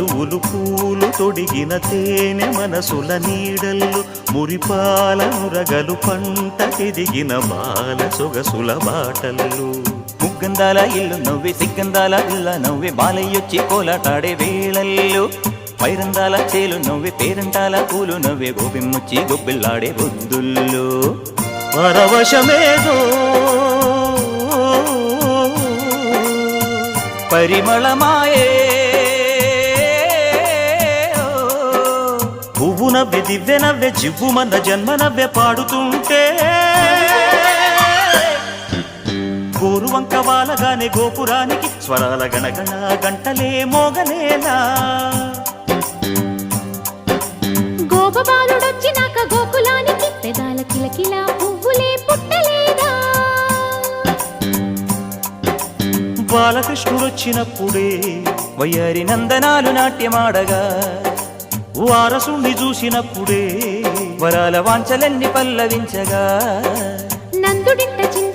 వధువులు పూలు తొడిగిన తేనె మనసుల నీడల్లు మురిపాల నురగలు పంట ఎదిగిన బాల సొగసుల బాటల్లు ముగ్గందాల ఇల్లు నవ్వే సిగ్గందాల ఇల్ల నవ్వే బాలయ్యొచ్చి కోలాటాడే వేళల్లో పైరందాల చేలు నవ్వే పేరంటాల పూలు నవ్వే గోపిమ్మొచ్చి గొబ్బిల్లాడే బొద్దుల్లో పరవశమేదో పరిమళమాయే పువ్వు నవ్వె దివ్వె నవ్వె జివ్వుమన్న జన్మ నవ్వె పాడుతుంటే గోరువంక వాలగానే గోపురానికి స్వరాల గణగణ గంటలే మోగనేలా గోపబాలుడొచ్చినాక గోకులానికి పెదాల కిలకిల పువ్వులే పుట్టలేదా బాలకృష్ణుడొచ్చినప్పుడే వయ్యారి నందనాలు నాట్యమాడగా వారసుణ్ణి చూసినప్పుడే వరాల వాంఛలన్నీ పల్లవించగా నందుడింట చిన్న